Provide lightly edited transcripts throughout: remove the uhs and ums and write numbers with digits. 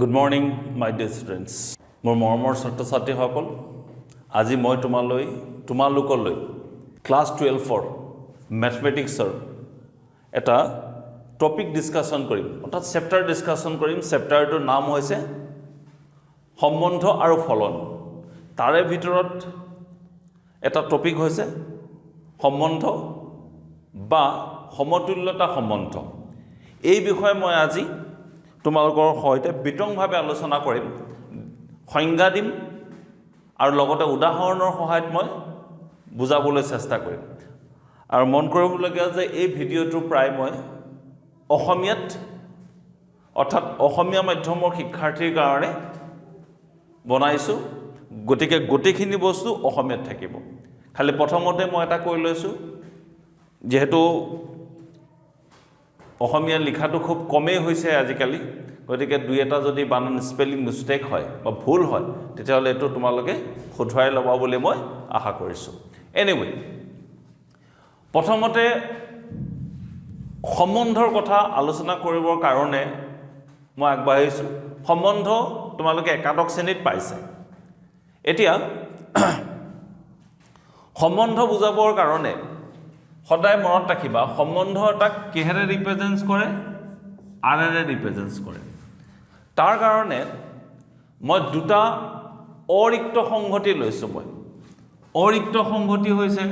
Good morning, my dear students. মোৰ মৰমৰ ছাত্ৰ-ছাত্ৰীসকল, আজি মই তোমালোকলৈ ক্লাছ 12ৰ মেথমেটিক্সৰ এটা টপিক ডিসকাশন কৰিম, অৰ্থাৎ চেপ্টাৰ ডিসকাশন কৰিম। চেপ্টাৰটোৰ নাম হৈছে সম্বন্ধ আৰু ফলন। তাৰে ভিতৰত এটা টপিক হৈছে সম্বন্ধ বা সমতুল্যতা সম্বন্ধ। এই বিষয়ে মই আজি তোমালোকৰ সৈতে বিতংভাৱে আলোচনা কৰিম, সংজ্ঞা দিম আৰু লগতে উদাহৰণৰ সহায়ত মই বুজাবলৈ চেষ্টা কৰিম। আৰু মন কৰিবলগীয়া যে এই ভিডিঅ'টো প্ৰায় মই অসমীয়াত অৰ্থাৎ অসমীয়া মাধ্যমৰ শিক্ষাৰ্থীৰ কাৰণে বনাইছোঁ, গতিকে গোটেইখিনি বস্তু অসমীয়াত থাকিব। খালি প্ৰথমতে মই এটা কৈ লৈছোঁ, যেহেতু অসমীয়া লিখাটো খুব কমেই হৈছে আজিকালি, গতিকে দুই এটা যদি বানান স্পেলিং মিষ্টেক হয় বা ভুল হয় তেতিয়াহ'লে এইটো তোমালোকে শুধৰাই ল'বা বুলি মই আশা কৰিছোঁ। এনিৱে, প্ৰথমতে সম্বন্ধৰ কথা আলোচনা কৰিবৰ কাৰণে মই আগবাঢ়িছোঁ। সম্বন্ধ তোমালোকে একাদশ শ্ৰেণীত পাইছে। এতিয়া সম্বন্ধ বুজাবৰ কাৰণে সদায় মনত ৰাখিবা, সম্বন্ধ এটাক কিহেৰে ৰিপ্ৰেজেণ্ট কৰে? আৰেৰে ৰিপ্ৰেজেণ্ট কৰে। তাৰ কাৰণে মই দুটা অৰিক্ত সংহতি লৈছোঁ। মই অৰিক্ত সংহতি হৈছে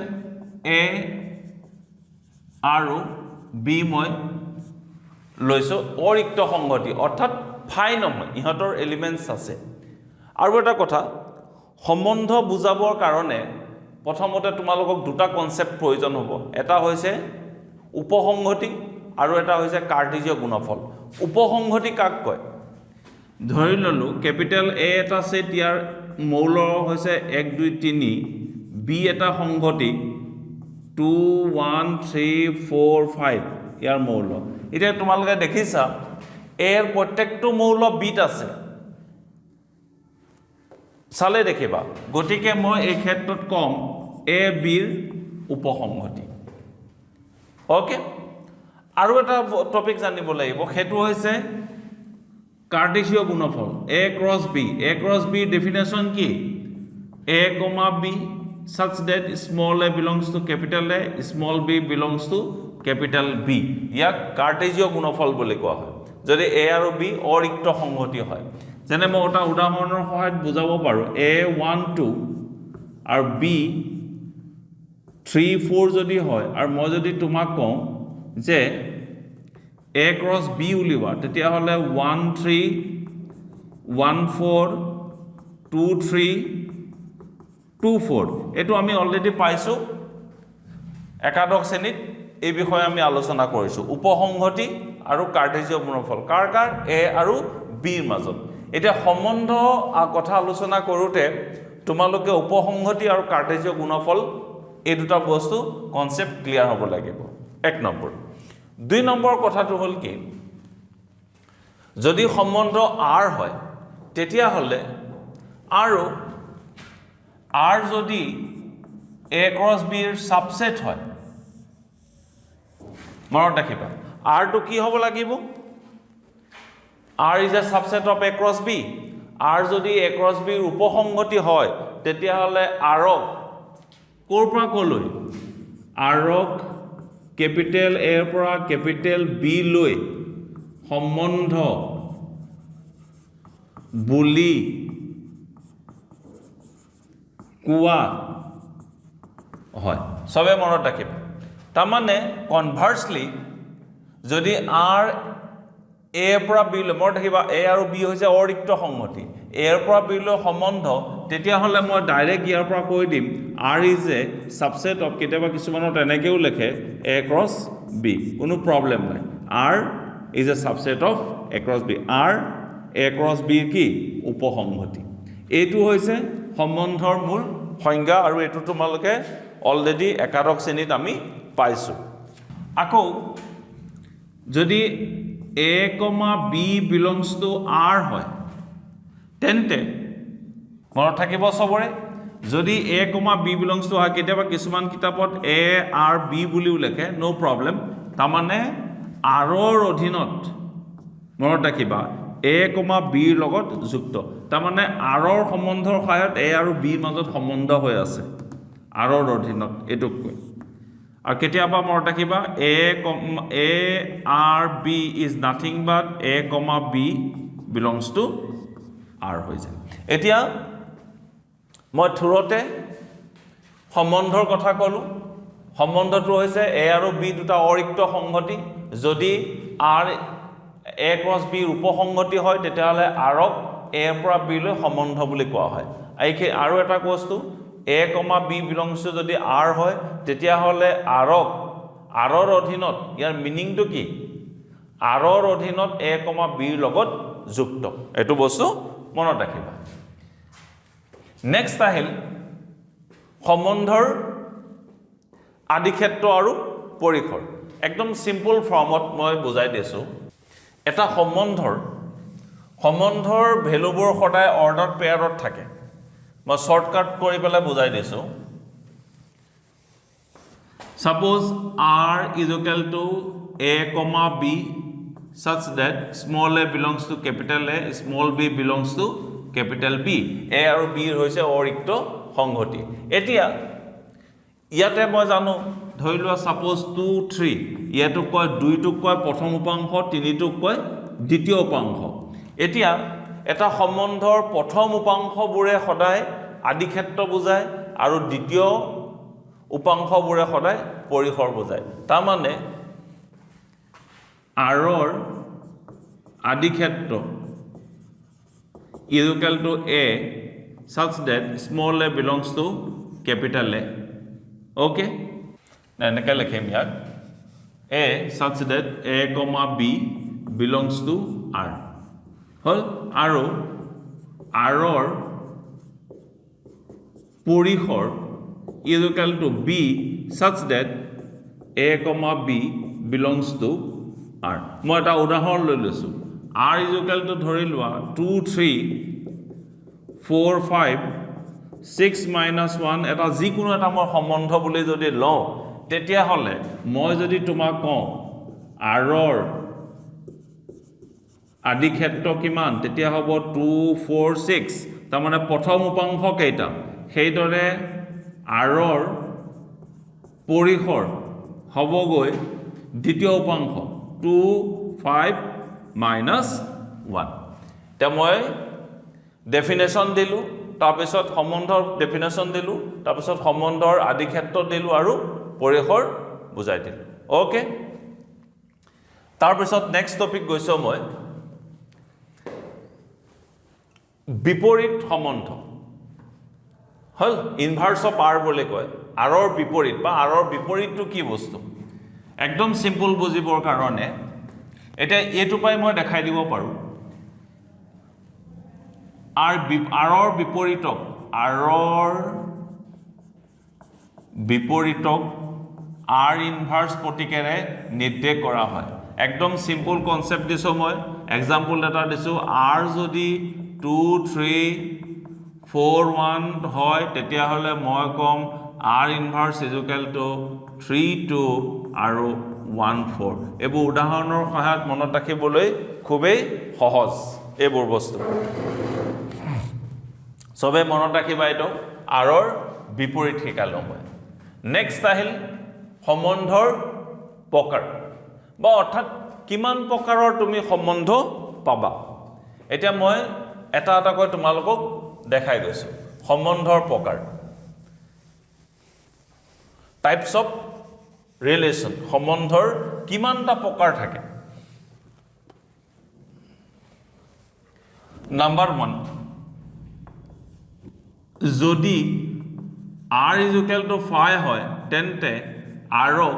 এ আৰু বি মই লৈছোঁ। অৰিক্ত সংহতি অৰ্থাৎ ফাই নহয়, ইহঁতৰ এলিমেণ্টছ আছে। আৰু এটা কথা, সম্বন্ধ বুজাবৰ কাৰণে প্ৰথমতে তোমালোকক দুটা কনচেপ্ট প্ৰয়োজন হ'ব। এটা হৈছে উপসংহতি আৰু এটা হৈছে কাৰ্টেজীয় গুণফল। উপসংহতি কাক কয়? ধৰি ল'লোঁ কেপিটেল এ এটা ছেট, ইয়াৰ মৌল হৈছে 1 2 3, বি এটা সংহতি 2 1 3 4 5 ইয়াৰ মৌল। এতিয়া তোমালোকে দেখিছা এৰ প্ৰত্যেকটো মৌল বিত আছে, চালে দেখিবা। গতিকে মই এই ক্ষেত্ৰত কম এ বিৰ উপসংহতি। অ'কে, আৰু এটা টপিক জানিব লাগিব, সেইটো হৈছে কাৰ্টেজীয় গুণফল এ ক্ৰছ বি। এ ক্ৰছ বিৰ ডেফিনেশ্যন কি? এ কমা B such that small a belongs to capital A, small b belongs to capital B। ইয়াক কাৰ্টেজীয় গুণফল বুলি কোৱা হয় যদি এ আৰু বি অৰিক্ত সংহতি হয়। যেনে মই এটা উদাহৰণৰ সহায়ত বুজাব পাৰোঁ, এ 1 2 আৰু বি 3 4 যদি হয়, আৰু মই যদি তোমাক কওঁ যে এ ক্ৰছ বি উলিওৱা, তেতিয়াহ'লে 1 3 1 4 2 3 2 4। এইটো আমি অলৰেডি পাইছোঁ একাদশ শ্ৰেণীত, এই বিষয়ে আমি আলোচনা কৰিছোঁ। উপসংহতি আৰু কাৰ্টেজীয় গুণফল কাৰ কাৰ? এ আৰু বিৰ মাজত। এতিয়া সম্বন্ধ কথা আলোচনা কৰোঁতে তোমালোকে উপসংহতি আৰু কাৰ্টেজীয় গুণফল এই দুটা বস্তু কনচেপ্ট ক্লিয়াৰ হ'ব লাগিব। 1 নম্বৰ। 2 নম্বৰ কথাটো হ'ল কি, যদি সম্বন্ধ আৰ হয় তেতিয়াহ'লে আৰু আৰ যদি এ ক্ৰছ বিৰ ছাবছেট হয়, মনত ৰাখিবা আৰটো কি হ'ব লাগিব? R is a subset of A cross B. R যদি এ ক্ৰছ বিৰ উপসংহতি হয় তেতিয়াহ'লে আৰক ক'ৰ পৰা ক'লৈ? আৰক কেপিটেল এৰ পৰা কেপিটেল বি লৈ সম্বন্ধ বুলি কোৱা হয়। চবে মনত ৰাখিব। তাৰমানে কনভাৰ্চলি যদি আৰ এৰ পৰা বি লৈ, মনত ৰাখিবা এ আৰু বি হৈছে অৰিক্ত সংহতি, এৰ পৰা বি লৈ সম্বন্ধ, তেতিয়াহ'লে মই ডাইৰেক্ট ইয়াৰ পৰা কৈ দিম R is a subset of, কেতিয়াবা কিছুমানৰ তেনেকৈও লিখে এ ক্ৰছ বি, কোনো প্ৰব্লেম নাই। R is a subset of A cross B. R A cross বিৰ কি? উপসংহতি। এইটো হৈছে সম্বন্ধৰ মূল সংজ্ঞা, আৰু এইটো তোমালোকে অলৰেডি একাদশ শ্ৰেণীত আমি পাইছোঁ। আকৌ যদি এ কমা বি বিলংছ টু আৰ হয়, তেন্তে মনত থাকিব চবৰে, যদি এ কমা বি বিলংছ টু হয়, কেতিয়াবা কিছুমান কিতাপত এ আৰ বি বুলিও লিখে, ন' প্ৰব্লেম। তাৰমানে আৰৰ অধীনত মনত ৰাখিবা a, b ৰ লগত যুক্ত তাৰমানে r ৰ সম্বন্ধৰ সহায়ত a আৰু b ৰ মাজত সম্বন্ধ হৈ আছে r ৰ অধীনত এটুক কয় আৰু কেতিয়াবা মনত ৰাখিবা a r b is nothing but a, b belongs to r হৈ যায় এতিয়া মই থুৰতে সম্বন্ধৰ কথা কলো সম্বন্ধটো হৈছে a আৰু b দুটা অৰিক্ত সংহতি যদি r a cross b ৰ উপসংহতি হয় তেতিয়াহলে r ক a পৰা b লৈ সম্বন্ধ বুলি কোৱা হয় আৰু এটা বস্তু a, b belongs to যদি r হয় তেতিয়াহলে r ৰ অধীনত ইয়াৰ মিনিংটো কি r ৰ অধীনত a, b ৰ লগত যুক্ত এটো বস্তু মনত ৰাখিবা নেক্সট আহিল সম্বন্ধৰ আদিক্ষেত্ৰ আৰু পৰিসৰ একদম সিম্পল ফৰ্মত মই বুজাই দিছো এটা সম্বন্ধৰ ভ্যালুবোৰ সদায় অৰ্ডাৰ পেয়াৰত থাকে মই শৰ্টকাট কৰি পেলাই বুজাই দিছো suppose r is equal to a, b such that small a belongs to capital A small b belongs to capital B a আৰু b হৈছে অৰিক্ত সংহতি এতিয়া ইয়াতে মই জানো ধৰি লোৱা সাপোজ 2 3 ইয়াটো কয় 2 টো কয় প্ৰথম উপাংশ 3 টো কয় দ্বিতীয় উপাংশ এতিয়া এটা সম্বন্ধৰ প্ৰথম উপাংশবোৰে সদায় আদিক্ষেত্ৰ বুজায় আৰু দ্বিতীয় উপাংশবোৰে সদায় পৰিসৰ বুজায় তাৰ মানে r ৰ আদিক্ষেত্ৰ is equal to a such that small a belongs to capital A okay এনেকৈ লিখিম ইয়াত a such that a, b belongs to r হল আৰু r ৰ পৰিসৰ is equal to b such that a, b belongs to r মই এটা উদাহৰণ লৈ লৈছো r is equal to ধৰি লোৱা 2 3 4 5 6 minus 1 এটা যিকোনো এটা মই সম্বন্ধ বুলি যদি লওঁ তেতিয়া হলে মই যদি তোমাক কওঁ r ৰ আদিক্ষেত্ৰ কিমান তেতিয়া হ'ব 2 4 6 তাৰ মানে প্ৰথম উপাংশ কেইটা সেইদৰে r ৰ পৰিসৰ হ'বগৈ দ্বিতীয় উপাংশ 2 5 minus 1 তে মই ডেফিনেশন দিলু তাৰপিছত সম্বন্ধৰ ডেফিনেশন দিলু তাৰপিছত সম্বন্ধৰ আদিক্ষেত্ৰ দিলু আৰু পৰিসৰ বুজাই দিলু ওকে তাৰপিছত নেক্সট টপিক গৈছো মই বিপৰীত সম্বন্ধ হল ইনভাৰ্স অফ r বুলি কয় r ৰ বিপৰীত বা r ৰ বিপৰীতটো কি বস্তু একদম সিম্পল বুজিবৰ কাৰণে এটা এটো পাই মই দেখাই দিব পাৰো r ৰ বিপৰীতক r ইনভাৰ্স প্ৰতীকেৰে নিৰ্দেশ কৰা হয় একদম সিম্পল কনসেপ্ট দিছো মই এক্সাম্পল এটা দিছো r যদি 2 3 4 1 হয় তেতিয়া হলে মই কম r ইনভাৰ্স is equal to 3 2 আৰু 1 4 এবোৰ উদাহৰণৰ সহায়ত মনত ৰাখিবলৈ খুবেই সহজ এবোৰ বস্তু সবে মনত ৰাখিবা এটো r ৰ বিপৰীত শিকালো মই নেক্সট আহিল সম্বন্ধৰ প্ৰকাৰ বা অৰ্থাৎ কিমান প্ৰকাৰৰ তুমি সম্বন্ধ পাবা এতিয়া মই এটা এটা কৈ তোমালোকক দেখাই গৈছো সম্বন্ধৰ প্ৰকাৰ টাইপস অফ ৰিলেশন সম্বন্ধৰ কিমানটা প্ৰকাৰ থাকে নাম্বাৰ 1 যদি r is equal to 5 হয় তেন্তে r ক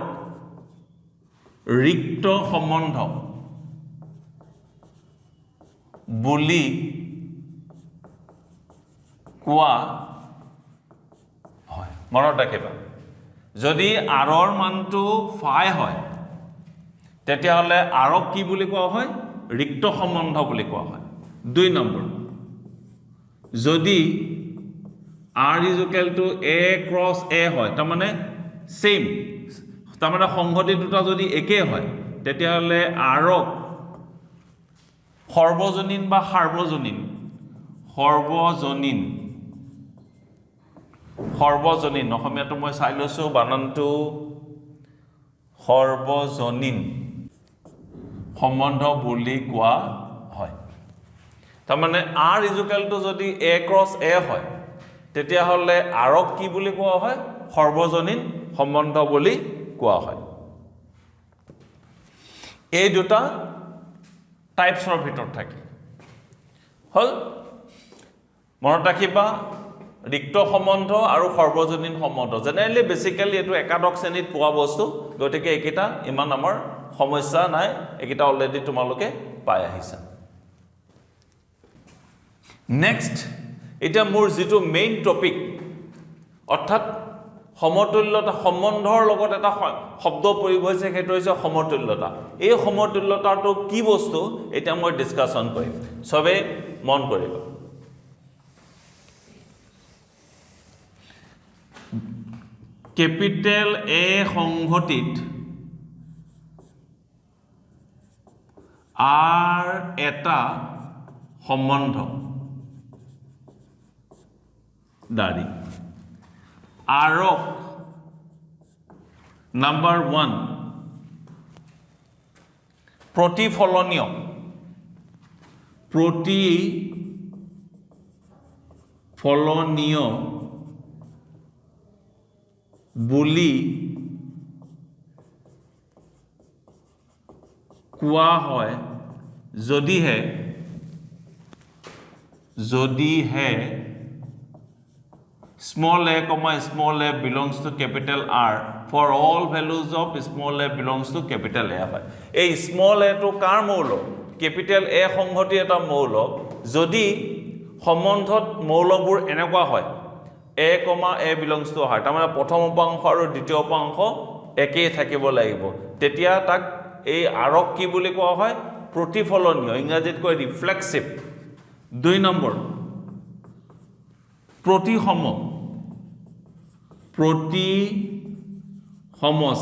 ৰিক্ত সম্বন্ধ বুলি কোৱা হয় মনত ৰাখিবা যদি r ৰ মানটো 5 হয় তেতিয়া হলে r ক কি বুলি কোৱা হয় ৰিক্ত সম্বন্ধ বুলি কোৱা হয় 2 নম্বৰ যদি r is equal to a cross a হয় তাৰ মানে সেম তাৰ মানে সংহতি দুটা যদি একে হয় তেতিয়া হলে r ক সৰ্বজনীন বা সাৰ্বজনীন সৰ্বজনীন অসমীয়াটো মই চাই লৈছোঁ বানানটো সৰ্বজনীন সম্বন্ধ বুলি কোৱা হয় তাৰমানে r ইজুকেলটো যদি a ক্ৰছ a হয় তেতিয়াহ'লে rক কি বুলি কোৱা হয় সৰ্বজনীন সম্বন্ধ বুলি কোৱা হয় এই দুটা টাইপছৰ ভিতৰত থাকে হল মনত ৰাখিবা ৰিক্ত সম্বন্ধ আৰু সৰ্বজনীন সম্বন্ধ জেনেৰেলি বেসিক্যালি এটো একাদশ শ্ৰেণীত পোৱা বস্তু গতিকে একিটা ইমান আমাৰ সমস্যা নাই একিটা অলৰেডি তোমালোকে পাই আহিছা নেক্সট এটা মোৰ যেটো মেইন টপিক অৰ্থাৎ সমতুল্যতা সম্বন্ধৰ লগত এটা শব্দ প্ৰয়োগ হৈছে সেইটো হৈছে সমতুল্যতা এই সমতুল্যতাটো কি বস্তু এটা মই ডিসকাশন কৰিম সবে মন কৰিবা ক্যাপিটেল A সংঘটিত R এটা সম্বন্ধ দাৰি আৰক নাম্বাৰ 1 প্ৰতিফলনীয় বুলি কোৱা হয় যদিহে small a comma small a belongs to capital R for all values of small a belongs to capital A হয় এই small a to কাৰ মৌল capital A সংঘটি এটা মৌল যদি সম্বন্ধত মৌলবোৰ এনেকুৱা হয় a comma a belongs to হয় তাৰমানে প্ৰথম উপাংশ আৰু দ্বিতীয় উপাংশ একেই থাকিব লাগিব তেতিয়া তাক এই আৰক কি বুলি কোৱা হয় প্ৰতিফলনীয় ইংৰাজীত কয় ৰিফ্লেক্সিভ 2 নম্বৰ প্ৰতিসম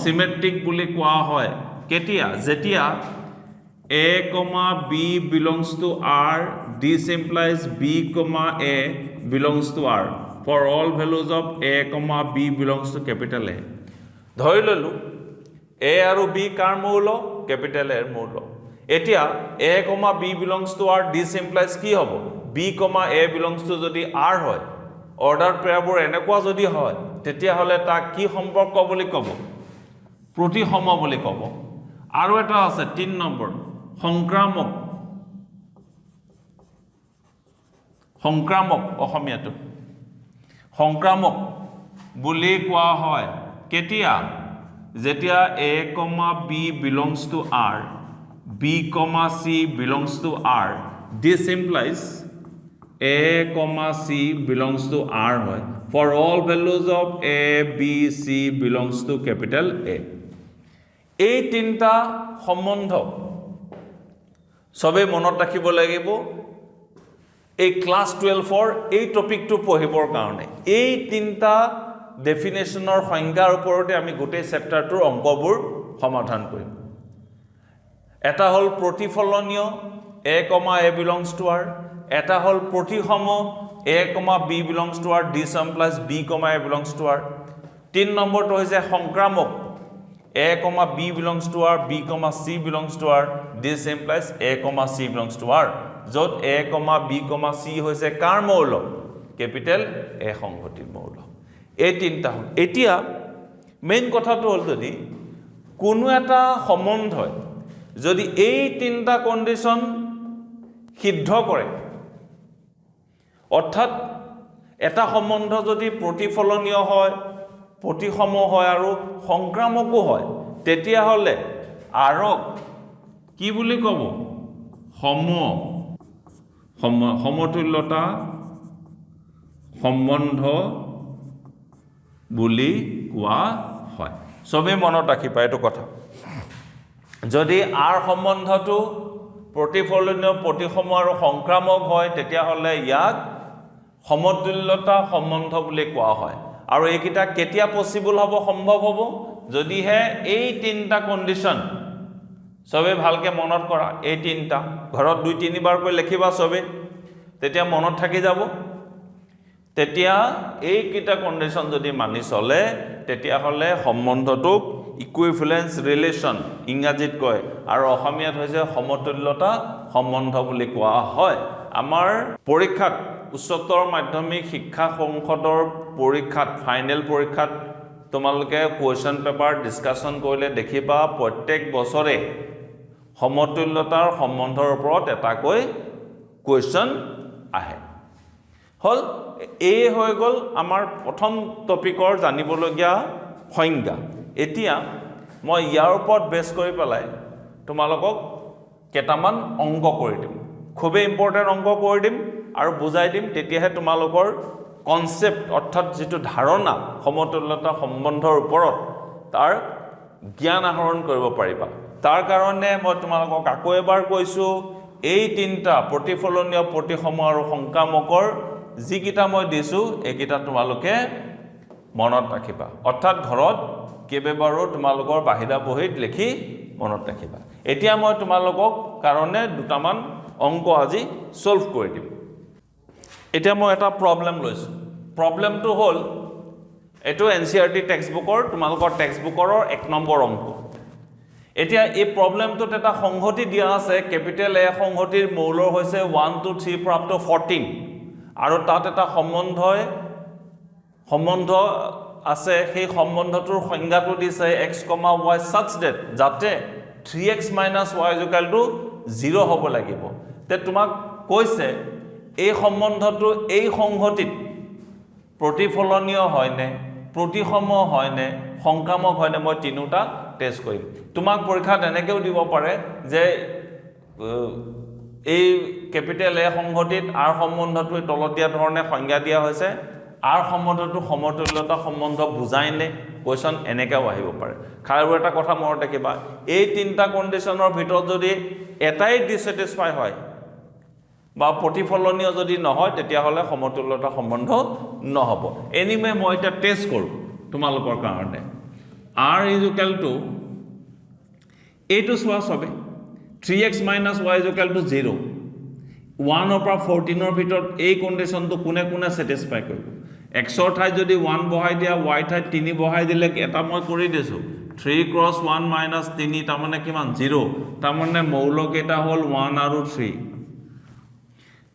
সিমেট্ৰিক বুলি কোৱা হয় কেতিয়া যেতিয়া a, b belongs to R this implies b, a belongs to R for all values of a, b belongs to capital A ধৰি ললো a আৰু b কাৰ মৌল capital A ৰ মৌল এতিয়া a, b belongs to R this implies কি হ'ব b, a belongs to যদি R হয় অৰ্ডাৰ পেয়াৰবোৰ এনেকুৱা যদি হয় তেতিয়া হলে তা কি সম্পৰ্ক বুলি ক'ব প্ৰতিসম বুলি ক'ব আৰু এটা আছে 3 নম্বৰ সংক্ৰামক অসমীয়াটো সংক্ৰামক বুলি কোৱা হয় কেতিয়া যেতিয়া a, b belongs to R b, c belongs to R this implies a, c belongs to R হয় for all values of a, b, c belongs to capital A এই তিনটা সম্বন্ধ সবে মনত ৰাখিব লাগিব এই ক্লাস 12 এই টপিকটো পঢ়িবৰ কাৰণে এই তিনটা ডেফিনেশনৰ সংজ্ঞাৰ ওপৰতে আমি গোটেই চেপ্টাৰটোৰ অংকবোৰ সমাধান কৰিম এটা হল প্ৰতিফলনীয় a, a belongs to R এটা হল প্ৰতিসম a, b belongs to R this implies b, a belongs to R 3 নম্বৰটো হৈছে সংক্ৰামক a, b belongs to R b, c belongs to R this implies a, c belongs to R যত a, b, c হৈছে কাৰ মৌল capital A সংঘটিত মৌল এই তিনটা হল এতিয়া মেইন কথাটো হল যদি কোনো এটা সম্বন্ধ যদি এই তিনটা কন্ডিশন সিদ্ধ কৰে অৰ্থাৎ এটা সম্বন্ধ যদি প্ৰতিফলনীয় হয় প্ৰতিসম হয় আৰু সংক্ৰামকো হয় তেতিয়া হলে আৰক কি বুলি ক'ব সমতুল্যতা সম্বন্ধ বুলি কোৱা হয় সবে মনত ৰাখিবা এটো কথা যদি R সম্বন্ধটো প্ৰতিফলনীয় প্ৰতিসম আৰু সংক্ৰামক হয় তেতিয়া হলে ইয়াক সমতুল্যতা সম্বন্ধ বুলি কোৱা হয় আৰু এইকিটা কেতিয়া পসিবল হ'ব সম্ভৱ হ'ব যদি হে এই তিনটা কন্ডিশন সবে ভালকে মনত কৰা এই তিনটা ঘৰত 2-3 বাৰ কৈ লিখিবা সবে তেতিয়া মনত থাকি যাব তেতিয়া এই কিটা কন্ডিশন যদি মানি চলে তেতিয়া হলে সম্বন্ধটোক ইকুইভ্যালেন্স ৰিলেশন ইংৰাজীত কয় আৰু অসমীয়াত হৈছে সমতুল্যতা সম্বন্ধ বুলি কোৱা হয় আমাৰ পৰীক্ষাত উচ্চতৰ মাধ্যমিক শিক্ষা সংসদৰ পৰীক্ষাত ফাইনেল পৰীক্ষাত তোমালোকে কোৱেশ্চন পেপাৰ ডিসকাশন কৰিলে দেখিবা প্ৰত্যেক বছৰে সমতুল্যতাৰ সম্বন্ধৰ ওপৰত এটাকৈ কোৱেশ্চন আহে হল এই হৈ গল আমাৰ প্ৰথম টপিকৰ জানিবলগীয়া সংজ্ঞা এতিয়া মই ইয়াৰ ওপৰত বেছ কৰি পেলাই তোমালোকক কেটামান অংক কৰি দিম খুবেই ইম্পৰ্টেন্ট অংক কৰি দিম আৰু বুজাই দিম তেতিয়াহে তোমালোকৰ কনসেপ্ট অৰ্থাৎ যেটো ধাৰণা সমতুল্যতা সম্বন্ধৰ ওপৰত তাৰ জ্ঞান আহৰণ কৰিব পাৰিবা তাৰ কাৰণে মই তোমালোকক আকৌ এবাৰ কৈছো এই তিনটা প্ৰতিফলনীয় প্ৰতিসম আৰু সংকামকৰ যিকিটা মই দিছো এইকিটা তোমালোকে মনত ৰাখিবা অৰ্থাৎ ঘৰত কেবেবাৰো তোমালোকৰ বাহিৰা বহিত লিখি মনত ৰাখিবা এতিয়া মই তোমালোকক কাৰণে দুটামান অংক আজি সলভ কৰি দিম এতিয়া মই এটা প্ৰবলেম লৈছো প্ৰবলেমটো হল এটো এনসিআৰটি টেক্সটবুকৰ তোমালোকৰ টেক্সটবুকৰ 1 নম্বৰ অংক এতিয়া এই প্ৰবলেমটোত এটা সংহতি দিয়া আছে ক্যাপিটেল এ সংহতিৰ মৌল হৈছে 1 2 3 প্ৰাপ্ত 14 আৰু তাত এটা সম্বন্ধ আছে সেই সম্বন্ধটোৰ সংজ্ঞাটো দিছে x, y such that যাতে 3x - y = 0 হ'ব লাগিব তে তোমাক কৈছে এই সম্বন্ধটো এই সংহতিত প্ৰতিফলনীয় হয়নে প্ৰতিসম হয়নে সংকামক হয়নে মই তিনিটা টেস্ট কৰিম তোমাক পৰীক্ষাত এনেকেও দিব পাৰে যে এই ক্যাপিটেল এ সংহতিত আৰ সম্বন্ধটো তলত দিয়া ধৰণে সংজ্ঞা দিয়া হৈছে আৰ সম্বন্ধটো সমতুল্যতা সম্বন্ধ বুজাইনে কোৱেশ্চন এনেকেও আহিব পাৰে খালি এটা কথা মনত ৰাখিবা এই তিনটা কন্ডিশনৰ ভিতৰত যদি এটাই ডিসস্যাটিসফাই হয় বা প্ৰতিফলনীয় যদি নহয় তেতিয়া হলে সমতুল্যতা সম্বন্ধ নহব এনিমে মই এটা টেস্ট কৰো তোমালোকৰ কাৰণে r = এইটো সোৱা সবে 3x - y = 0 1 ৰ পৰা 14 ৰ ভিতৰত এই কন্ডিশনটো কোনে কোনে স্যাটিসফাই কৰিব x ৰ ঠাইত যদি 1 বহাই দিয়া y ঠাইত 3 বহাই দিলে এটা মই কৰি দিছো 3 × 1 - 3 তাৰ মানে কিমান 0 তাৰ মানে মৌল কেটা হল 1 আৰু 3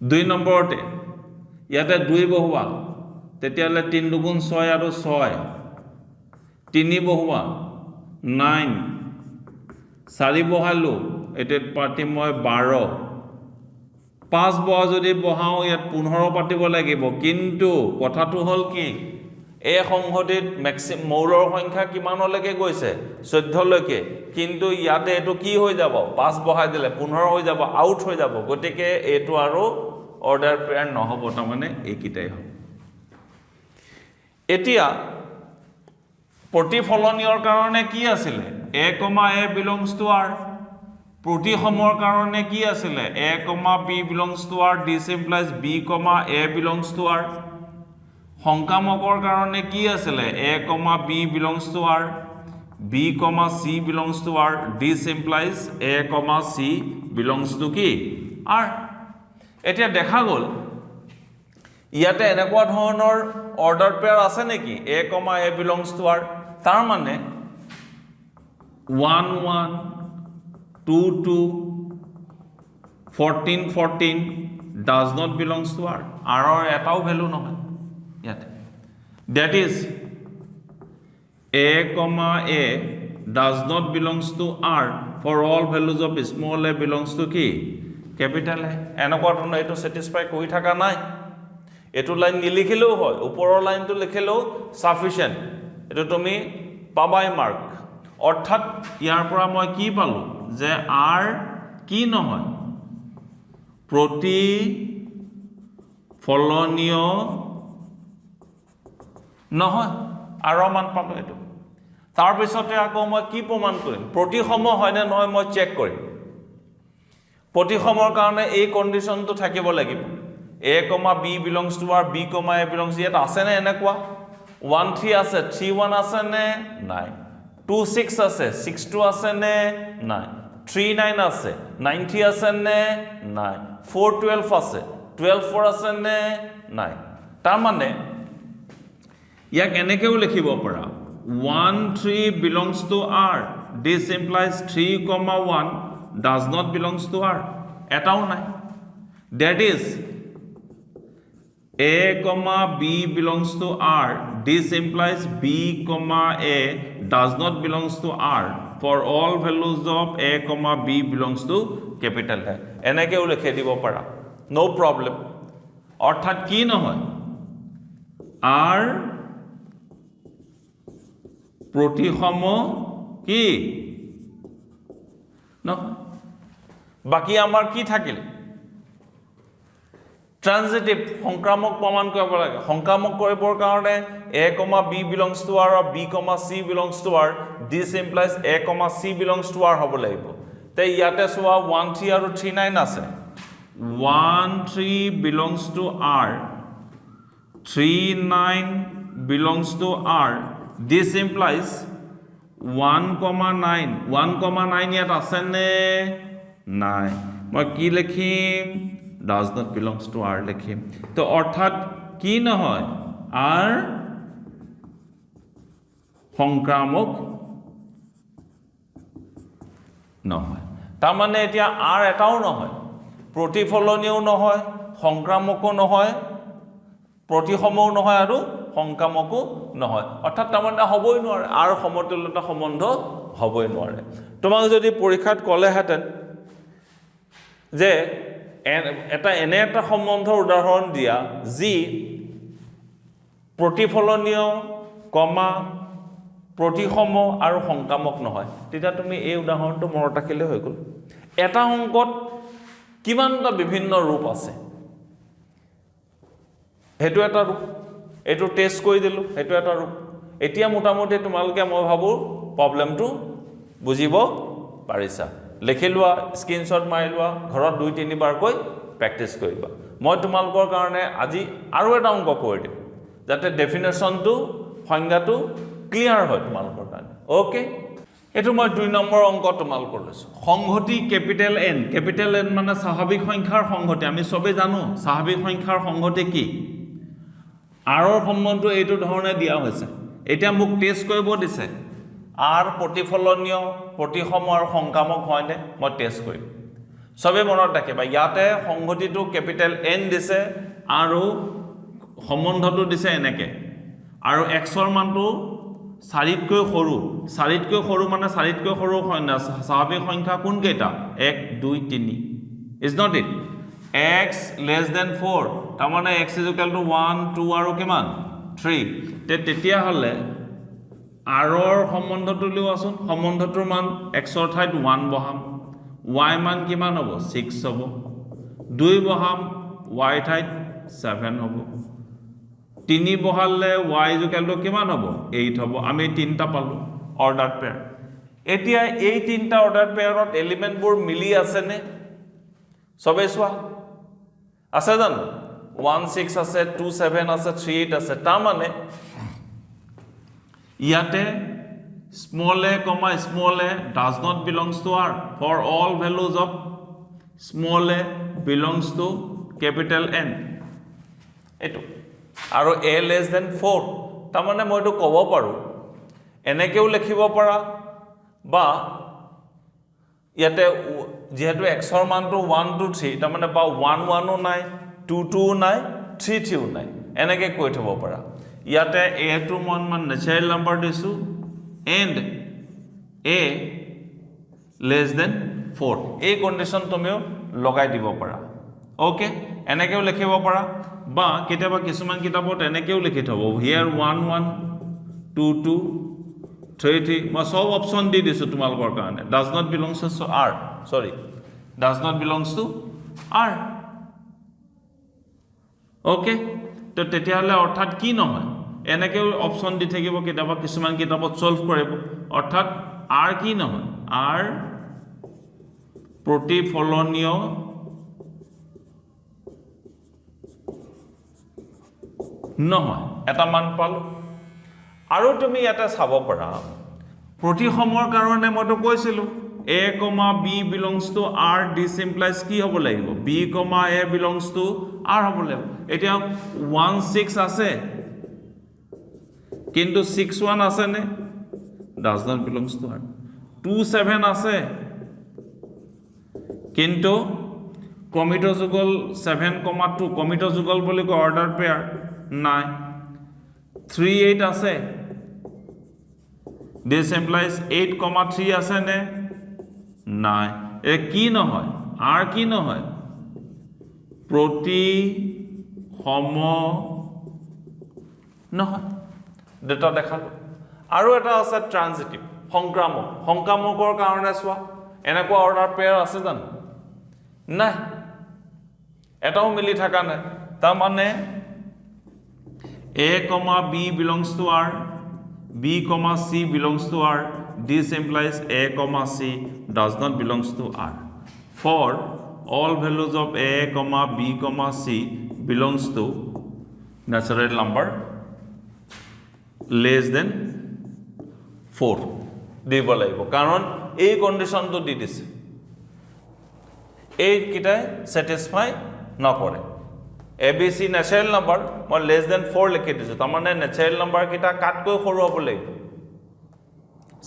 2 নম্বৰতে ইয়াতে 2 বহুৱা তেতিয়ালে 3 × 2 = 6 আৰু 6 3 বহুৱা 9 4 বহালো এটেত পাতি মই 12 5 বহা যদি বহাও ইয়াত 15 পাতিব লাগিব কিন্তু কথাটো হল কি এই সংহতিত ম্যাক্সিমাম মৌলৰ সংখ্যা কিমানলৈকে গৈছে 14 লৈকে কিন্তু ইয়াতে এটো কি হৈ যাব 5 বহাই দিলে 15 হৈ যাব আউট হৈ যাব গটিকে এটো আৰু অৰ্ডাৰ পেয়াৰ নহব তাৰ মানে এইকিটাই হ'ব এতিয়া প্ৰতিফলনীয়ৰ কাৰণে কি আছিল a, a belongs to r প্ৰতিসমৰ কাৰণে কি আছিল a, b belongs to r this implies b, a belongs to r সংকামকৰ কাৰণে কি আছিল a, b belongs to r b, c belongs to r this implies a, c belongs to কি r এতিয়া দেখা গল ইয়াতে এনেকুৱা ধৰণৰ অৰ্ডাৰ পেয়াৰ আছে নেকি a, a belongs to r তাৰ মানে 1 1 2 2 14 14 does not belongs to r r এটাও ভ্যালু নহয় ইয়াতে that is a, a does not belongs to r for all values of small a belongs to কি capital A এনেকুৱা ধৰণৰ এটো satisfy কৰি থাকা নাই এটো লাইন নিলিখিলেও হয় ওপৰৰ লাইনটো লিখিলেও সাফিশিয়েন্ট এটো তুমি পাবাই মাৰ্ক অৰ্থাৎ ইয়াৰ পৰা মই কি পালো যে r কি নহয় প্ৰতিফলনীয় নহয় আৰ মান পালো এটো তাৰ পিছতে আকৌ মই কি প্ৰমাণ কৰিম প্ৰতিসম হয় নে নহয় মই চেক কৰিম প্ৰতিসমৰ কাৰণে এই কন্ডিশনটো থাকিব লাগিব a, b belongs to r b, a belongs ইয়াত আছে নে এনেকুৱা 1 3 আছে 3 1 আছে নে নাই 2 6 আছে 6 2 আছে নে নাই 39 আছে 90 আছে নে নাই 412 আছে 12 আছে নে নাই তাৰ মানে ইয়াক এনেকেও লিখিব পাৰা 1 3 belongs to R this implies 3, 1 does not belongs to R এটাও নাই that is A, B belongs to R. This implies B, A does not belongs to R for all values of A, B belongs to capital A. এনেকেও লিখি দিব পাৰা no problem অৰ্থাৎ কি নহয় R প্ৰতিসম কি নহয় বাকি আমাৰ কি থাকিল ট্ৰানজিটিভ সংক্ৰামক প্ৰমাণ কৰিব লাগে সংক্ৰামক কৰিবৰ কাৰণে A, B belongs to R or B, C belongs to R this implies A, C belongs to R হ'ব লাগিব তে ইয়াতে সোৱা 1 3 আৰু 3 9 আছে 1 3 belongs to R 3 9 belongs to R this implies 1, 9 1, 9 ইয়াত আছে নে নাই মই কি লিখিম does not belongs to R লিখিম তো অৰ্থাৎ কি নহয় R সংক্ৰামক নহয় তাৰ মানে এতিয়া R এটাও নহয় প্ৰতিফলনীয়ও নহয় সংক্ৰামকও নহয় প্ৰতিসমও নহয় আৰু সংক্ৰামকও নহয় অৰ্থাৎ তাৰ মানে হ'বই নোৱাৰে R সমতুল্যতা সম্বন্ধ হ'বই নোৱাৰে তোমাক যদি পৰীক্ষাত ক'লেহেঁতেন যে এনে এটা সম্বন্ধৰ উদাহৰণ দিয়া যি প্ৰতিফলনীয় কমা প্ৰতিসম আৰু সংক্ৰামক নহয় তেতিয়া তুমি এই উদাহৰণটো মনত ৰাখিলে হৈ গ'ল এটা অংকত কিমানটা বিভিন্ন ৰূপ আছে হেতু এটা ৰূপ এটো টেষ্ট কৰি দিলো হেতু এটা ৰূপ এতিয়া মোটামুটি তোমালোকে মই ভাবো প্ৰবলেমটো বুজিব পাৰিছা লিখি লোৱা স্ক্ৰিনশ্বট মাৰি লোৱা ঘৰত 2-3 বাৰ কৈ প্ৰেক্টিস কৰিবা মই তোমালোকৰ কাৰণে আজি আৰু এটা অংক কৰি দিম যাতে ডেফিনেশনটো সংজ্ঞাটো ক্লিয়াৰ হয় তোমালোকৰ কাৰণে ওকে এটো মই 2 নম্বৰ অংক তোমালোকৰ লৈছো সংহতি ক্যাপিটেল N মানে স্বাভাৱিক সংখ্যাৰ সংহতি আমি সবে জানো স্বাভাৱিক সংখ্যাৰ সংহতি কি আৰৰ সম্বন্ধটো এইটো ধৰণে দিয়া হৈছে এতিয়া মোক টেষ্ট কৰিব দিছে R প্ৰতিফলনীয় প্ৰতিসম আৰু সংক্ৰামক হয়নে মই টেষ্ট কৰিম সবে মনত ৰাখিবা ইয়াতে সংহতিটো ক্যাপিটেল N দিছে আৰু সম্বন্ধটো দিছে এনেকে আৰু x ৰ মানটো 4তকৈ সৰু মানে 4তকৈ সৰু সংখ্যা স্বাভাৱিক সংখ্যা কোন কেইটা 1 2 3 is not it x less than 4 তাৰ মানে x is equal to 1 2 আৰু কিমান 3 তেতিয়া হলে R ৰ সম্বন্ধটো লিওৱাছোন সম্বন্ধটোৰ মান x ৰ ঠাইত 1 বহাম y মান কিমান হ'ব 6 হ'ব 2 বহাম y ঠাইত 7 হ'ব 3 বহালে y is equal to কিমান হ'ব 8 হ'ব আমি তিনটা পালো অৰ্ডাৰ পেয়াৰ এতিয়া এই তিনটা অৰ্ডাৰ পেয়াৰত এলিমেন্টবোৰ মিলি আছে নে সবে চোৱা আছে জানো 1 6 আছে 2 7 আছে 3 8 আছে তাৰ মানে ইয়াতে small a does not belongs to R for all values of small a belongs to capital N এটো আৰু a less than 4 তাৰ মানে মই এটো ক'ব পাৰো এনেকেও লিখিব পাৰা বা ইয়াতে যেহেতু x ৰ মানটো 1 2 3 তাৰ মানে বা 1 1 ও নাই 2 2 ও নাই 3 3 ও নাই এনেকে কৈ থব পাৰা ইয়াতে a টো মান ন্যাচাৰাল নাম্বাৰ দিছো and a less than 4 এই কন্ডিশন তুমিও লগাই দিব পাৰা ওকে এনেকেও লিখিব পাৰা বা কেতিয়াবা কিছুমান কিতাপত এনেকেও লিখি থব here 1 1 2 2 3 3 মই সব অপচন দি দিছো তোমালোকৰ কাৰণে does not belongs to R does not belongs to R okay তো তেতিয়ালে অৰ্থাৎ কি নহয় এনেকে অপচন দি থাকিব কিতাপত কিছুমান কিতাপত সলভ কৰিব অৰ্থাৎ R কি নহয় R প্ৰতিফলনীয় নহয় এটা মান পালো আৰু তুমি ইয়াতে চাব পাৰা প্ৰতিসমৰ কাৰণে মইতো কৈছিলো a, b belongs to r, this implies কি হ'ব লাগিব b, a belongs to r হ'ব লাগিব এতিয়া 1 6 আছে কিন্তু 6 1 আছে নে does not belongs to r 2 7 আছে কিন্তু কমিট যুগল 7, 2 কমিট যুগল বুলি কয় অৰ্ডাৰ পেয়াৰ নাই 3 8 আছে this implies 8, 3 আছে নে নাই এ কি নহয় r কি নহয় প্ৰতি সম নহয় ডেটা দেখালো আৰু এটা আছে ট্ৰানজিটিভ সংক্ৰামকৰ কাৰণে চোৱা এনেকুৱা অৰ্ডাৰ পেয়াৰ আছে জানো নাই এটাও মিলি থাকা নাই তাৰ মানে a, b belongs to r, b, c belongs to r, this implies a, c does not belongs to r. For all values of a, b, c belongs to natural number less than 4 দিব লাগিব কাৰণ এই কন্ডিশনটো দি দিছে এই কিটাই satisfy নকৰে ABC natural number মই less than 4 লিখি দিছো তাৰ মানে natural number কিটা কাটকৈ সৰু হ'ব লাগিব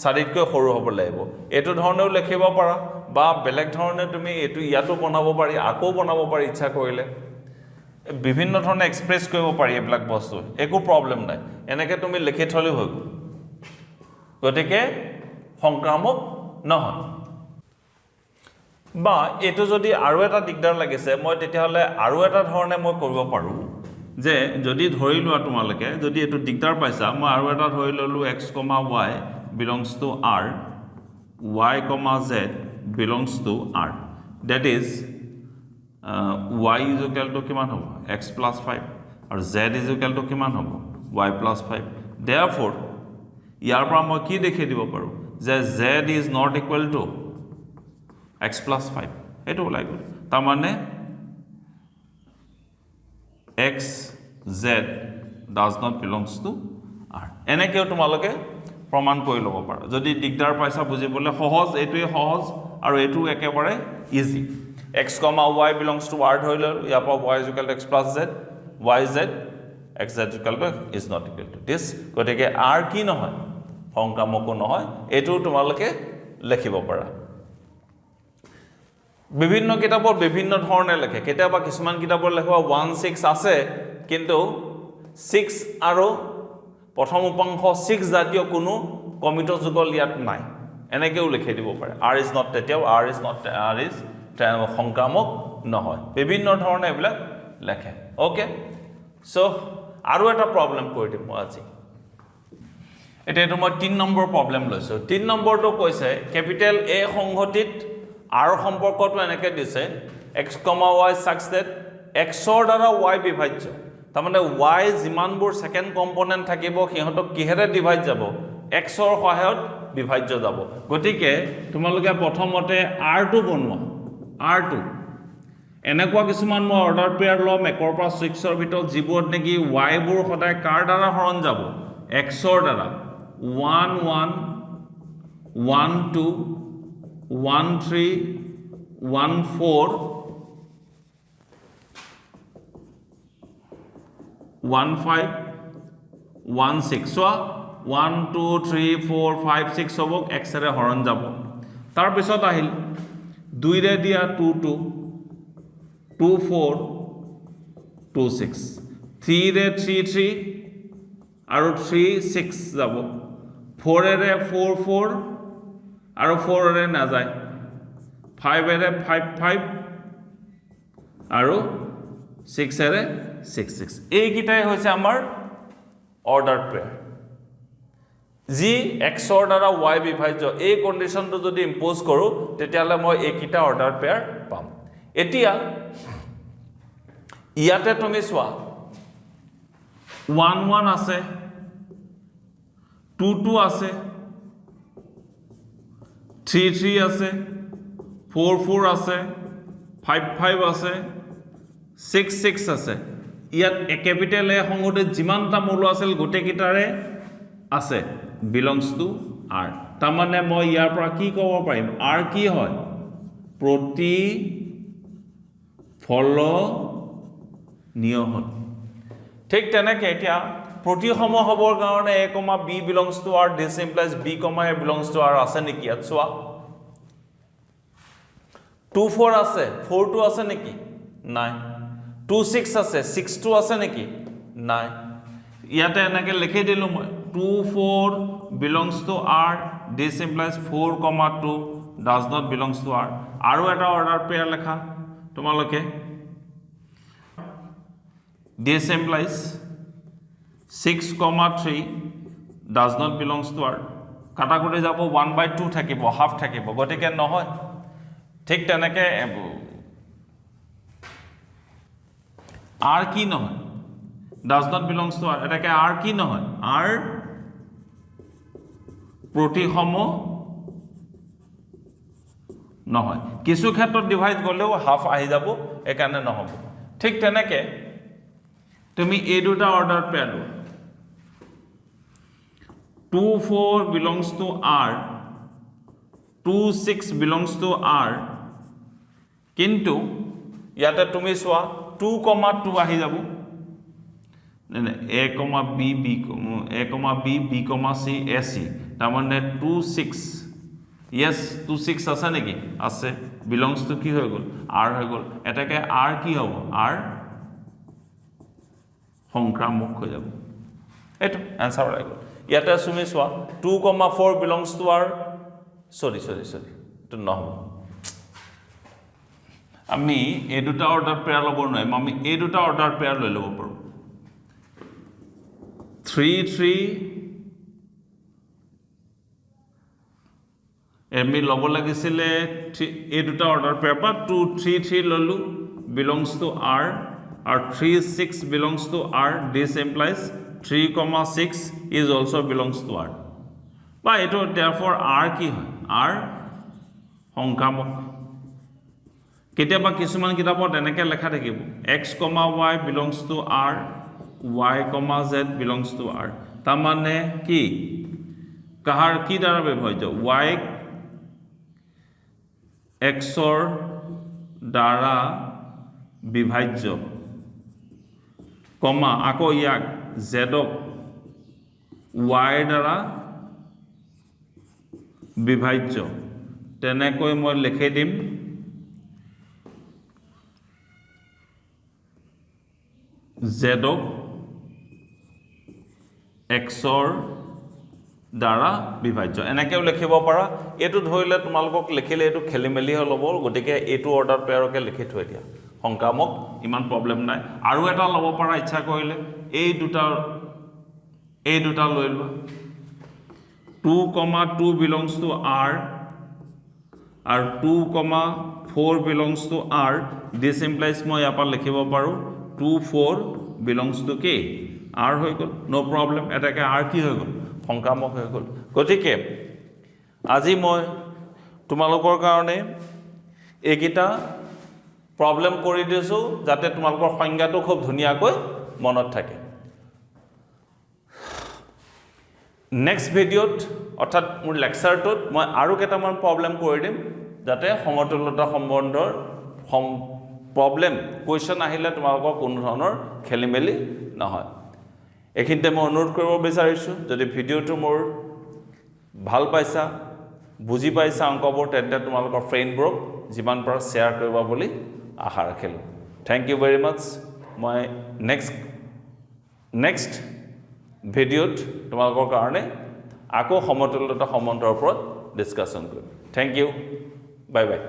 চাৰিতকৈ সৰু হ'ব লাগিব এটো ধৰণেও লিখিব পাৰা বা বেলেগ ধৰণে তুমি এটো ইয়াতো বনাব পাৰি আকৌ বনাব পাৰি ইচ্ছা কৰিলে বিভিন্ন ধৰণে এক্সপ্ৰেছ কৰিব পাৰি এইবিলাক বস্তু একো প্ৰবলেম নাই এনেকৈ তুমি লিখি থলে হৈ গ'ল গতিকে সংক্ৰামক নহয় বা এটো যদি আৰু এটা দিগদাৰ লাগিছে মই তেতিয়াহলে আৰু এটা ধৰণে মই কৰিব পাৰো যে যদি ধৰি লোৱা তোমালকে যদি এটো দিগদাৰ পাইছা মই আৰু এটা ধৰি ললো x, y belongs to r, y, z belongs to r, that is y is equal to কিমান হ'ব x plus 5 আৰু z is equal to কিমান হ'ব y plus 5 therefore ইয়াৰ পৰা মই কি দেখাই দিব পাৰো যে z is not equal to x plus 5 এটো ওলাই গ'ল তাৰ মানে x z does not belongs to r এনেকেও তোমালকে প্ৰমাণ কৰি ল'ব পাৰা যদি দিগদাৰ পাইছা বুজিবলৈ সহজ এটোই সহজ আৰু এটো একেবাৰে easy x, y belongs to r ধৰি লও ইয়াৰ পৰা y is equal to x plus z y z x z equal to is not equal to this গতিকে r কি নহয় সংক্ৰামক নহয় এটো তোমালকে লিখিব পাৰা বিভিন্ন কিতাপৰ বিভিন্ন ধৰণে লেখে কেতিয়াবা কিছুমান কিতাপৰ লেখা 1 6 আছে কিন্তু 6 আৰু প্ৰথম উপাংশ 6 জাতীয় কোনো কমিট যুগল ইয়াত নাই এনেকেও লিখি দিব পাৰে r is not তেতিয়াও r is সংক্ৰামক নহয় বিভিন্ন ধৰণে এবিলাক লেখে ওকে সো আৰু এটা প্ৰবলেম কৰি দিম মই আজি এটো মই 3 নম্বৰ প্ৰবলেম লৈছো 3 নম্বৰটো কৈছে ক্যাপিটেল A সংহতিত r সম্পৰ্কটো এনেকৈ দিছে x, y such that x ৰ দ্বাৰা y বিভাজ্য তাৰ মানে y যিমানবোৰ সেকেন্ড কম্পোনেন্ট থাকিব কিহতক কিহেৰে ডিভাইড যাব x ৰ সহায়ত বিভাজ্য যাব গতিকে তোমালোকে প্ৰথমতে r2 বনোৱা r2 এনেকুৱা কিছুমান মই অৰ্ডাৰ পেয়াৰ লম 1 পৰা 6 ৰ ভিতৰত যিবোৰত নেকি y বোৰ সদায় কাৰ দ্বাৰা হৰণ যাব x ৰ দ্বাৰা 1 1 1 2 1 3 1 4 1 5 1 6 so 1 2 3 4 5 6 হবক x ৰে হৰণ যাব তাৰ পিছত আহিল 2 ৰে দিয়া 2 2 2 4 2 6 3 ৰে 3 3 আৰু 3 6 যাব 4 ৰে 4 4 আৰু 4 ৰে না যায় 5 ৰে 5 5 আৰু 6 ৰে 6 6 এই কিটাই হৈছে আমাৰ অৰ্ডাৰ পেয়াৰ জি x ৰ দ্বাৰা y বিভাজ্য এই কন্ডিশনটো যদি ইম্পোজ কৰো তেতিয়ালে মই এই কিটা অৰ্ডাৰ পেয়াৰ পাম এতিয়া ইয়াতে তুমি চোৱা 1 1 আছে 2 2 আছে 3 3 আছে 4 4 আছে 5 5 আছে 6 6 আছে ইয়াত এ ক্যাপিটেল এ সংহতিত যিমানটা মূল আছিল গোটে কিটাৰে আছে belongs to r তাৰ মানে মই ইয়াৰ পৰা কি ক'ব পাৰিম r কি হয় প্ৰতি ফলনীয় হয় ঠিক তেনেকৈ এতিয়া প্ৰতিসম হ'বৰ কাৰণে a, b belongs to r this implies b, a belongs to r আছে নেকি ইয়াত চোৱা 2 4 আছে 4 2 আছে নেকি নাই 2 6 আছে 6 2 আছে নেকি নাই ইয়াতে এনেকৈ লিখি দিলো মই 2 4 belongs to r this implies 4, 2 does not belongs to r আৰু এটা অৰ্ডাৰ পেয়াৰ লেখা তোমালোকে this implies 6, 3 does not belongs to r কাটাকুটি যাব 1/2 থাকিব হাফ থাকিব গতিকে নহয় ঠিক তেনেকৈ r কি নহয় does not belongs to r এটাকে r কি নহয় r প্ৰতিসম নহয় কিছু ক্ষেত্ৰত ডিভাইড গলেও হাফ আহি যাব একাৰণে নহব ঠিক তেনেকৈ তুমি এই দুটা order pair 2 4 belongs to r 2 6 belongs to r কিন্তু ইয়াতে তুমি চোৱা 2, 2 আহি যাব a, b, b, a, b, b, c, a, c তাৰ মানে 2 6 yes 2 6 আছে নেকি আছে belongs to কি হৈ গ'ল r হৈ গ'ল এটাকে r কি হ'ব r সংক্ৰামক হৈ যাব এটো आंसर হৈ গ'ল ইয়াতে তুমি চোৱা 2, 4 belongs to r sorry to নহব আমি এই দুটা অৰ্ডাৰ পেয়াৰ ল'ব নোৱাৰিম আমি এই দুটা অৰ্ডাৰ পেয়াৰ লৈ ল'ব পাৰোঁ 3 3 আমি ল'ব লাগিছিলে এই দুটা অৰ্ডাৰ পেয়াৰ পৰা 2 3 3 ল'লো belongs to r আৰু 3 6 belongs to r this implies 3, 6 is also belongs to r বা এটো therefore r কি হয় r সংক্ৰামক কেতিয়াবা কিছুমান কিতাপত এনেকৈ লেখা থাকিব x, y belongs to r y, z belongs to r তাৰ মানে কি কাহাৰ কি দ্বাৰা বিভাজ্য y x ৰ দ্বাৰা বিভাজ্য কমা আকৌ ইয়াক z ক y দ্বাৰা বিভাজ্য তেনেকৈ মই লিখি দিম z ক x ৰ দ্বাৰা বিভাজ্য এনেকেও লিখিব পাৰা এটো ধৰিলে তোমালোকক লিখিলে এটো খেলিমেলি হৈ ল'ব গতিকে এটো অৰ্ডাৰ পেয়াৰকে লিখি থৈ দিয়া সংক্ৰামক ইমান প্ৰবলেম নাই আৰু এটা ল'ব পাৰা ইচ্ছা কৰিলে এই দুটা লৈ লোৱা 2, 2 belongs to r আৰু 2, 4 belongs to r this implies মই ইয়াৰ পৰা লিখিব পাৰোঁ 2, 4 belongs to k r হৈ গ'ল নো প্ৰবলেম এটাকে r কি হৈ গ'ল সংক্ৰামক হৈ গ'ল গতিকে আজি মই তোমালোকৰ কাৰণে এইকেইটা প্ৰবলেম কৰি দিছো যাতে তোমালোকৰ সংজ্ঞাটো খুব ধুনীয়াকৈ মনত থাকে নেক্সট ভিডিঅ'ত অৰ্থাৎ মোৰ লেকচাৰটোত মই আৰু কেইটামান প্ৰবলেম কৰি দিম যাতে সমতুল্যতা সম্বন্ধৰ প্ৰবলেম কোৱেশ্চন আহিলে তোমালোকৰ কোনো ধৰণৰ খেলিমেলি নহয় এইখিনিতে মই অনুৰোধ কৰিব বিচাৰিছোঁ যদি ভিডিঅ'টো মোৰ ভাল পাইছা বুজি পাইছা অংকবোৰ তেন্তে তোমালোকৰ ফ্ৰেণ্ডবোৰক যিমান পাৰা শ্বেয়াৰ কৰিবা বুলি আশা ৰাখিলোঁ থ্যাংক ইউ ভেৰি মাচ মই নেক্সট ভিডিঅ'ত তোমালোকৰ কাৰণে আকৌ সমতুল্যতা সম্বন্ধৰ ওপৰত ডিছকাশ্যন কৰিম থ্যাংক ইউ বাই বাই